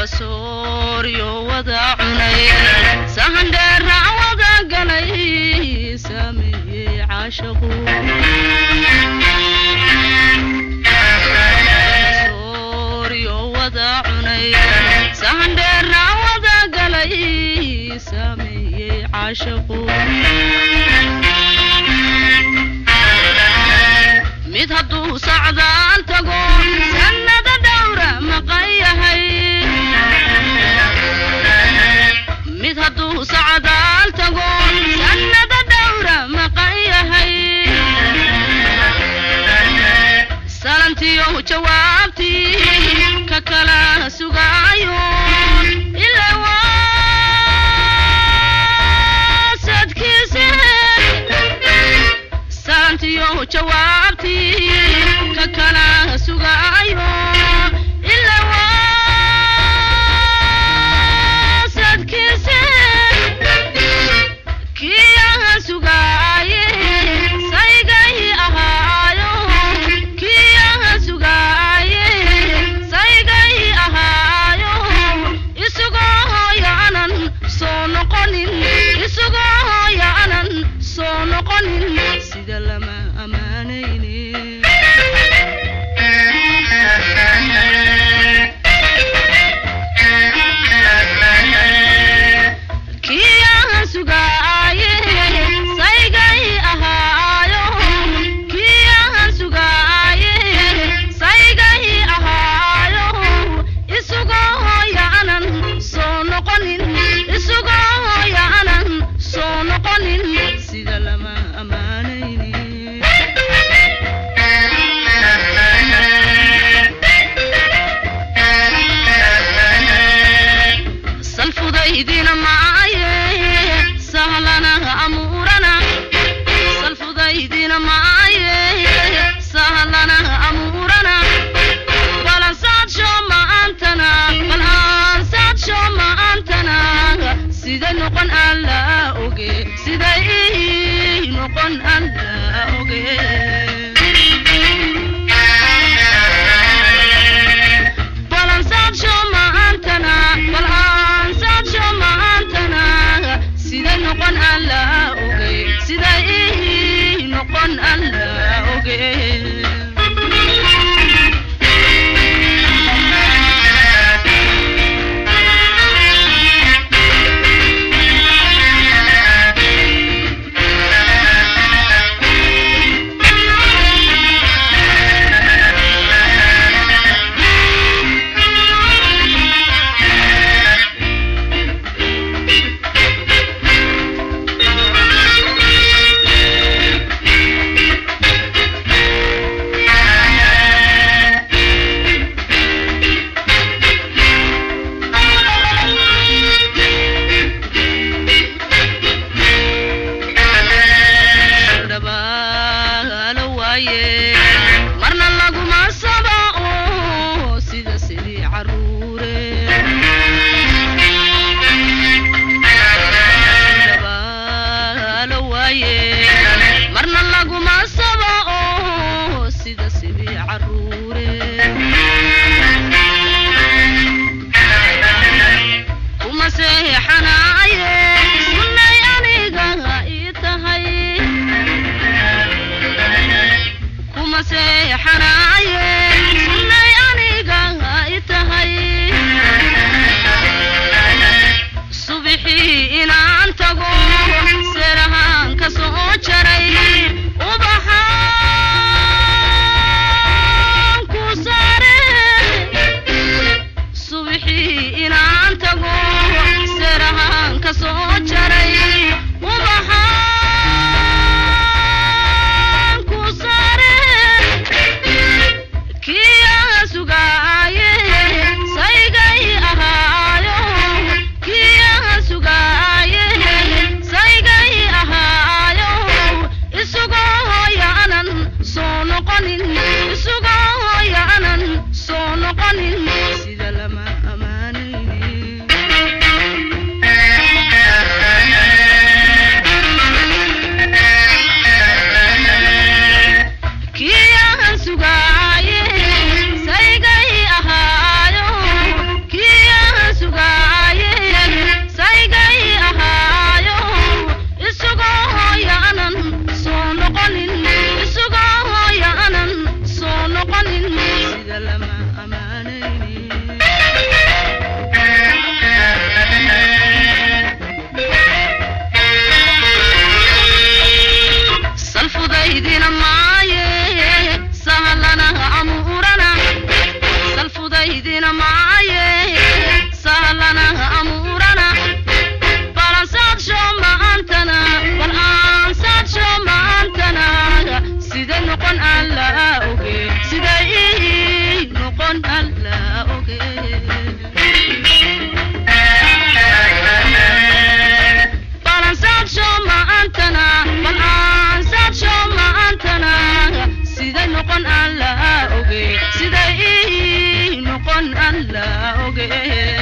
sooryo wada cunay sahan dheer wada galay sameeyay caashaqu sooryo wada cunay sahan dheer wada galay sameeyay caashaqu mid hadduu sacdaan tago sannada dhowra maqayahay mid hadduu sacdaan tago sannada dhowra maqayahay salantiyo jawaabtii ka kala sugaayo ilaa waasadkiisa salantiyo jawaabtii ka kala sugaayo ilaa waasadkiisa kiyaha sugaaye saygay ahaayo kiyaha sugaaye saygay ahaayo isugoo yaanan soo noqonin isugoo yaanan soo noqonin sida lama amaanayne kiyaha sugaaye saygay ahaayo kiyaha sugaaye saygay ahaayo isugoo yaanan soo noqonin isugoo yaanan soo noqonin sida lama amaanayne salfudaydina maaye sahlana amurana salfudaydina maaye sahlana amurana balansaad shoma antana balansaad shoma antana sida noqon alla oge sida noqon alla oge balansaad shoma antana balansaad shoma antana sida noqon alla oge sida noqon alla oge marna laguma sabao sida sidii caruure dabaalo waaye marna laguma sabao sida sidii caruure kuma seexanaaye sunnay aniga ii tahay kuma seexanaaye sunnay aniga ii tahay سالنا أمورنا بلانسات شو ما أنتنا بلانسات شو ما أنتنا سيدا نقن ألا أوكي سيدا نقن ألا أوكي بلانسات شو ما أنتنا بلانسات شو ما أنتنا سيدا نقن ألا أوكي سيدا نقن ألا أوكي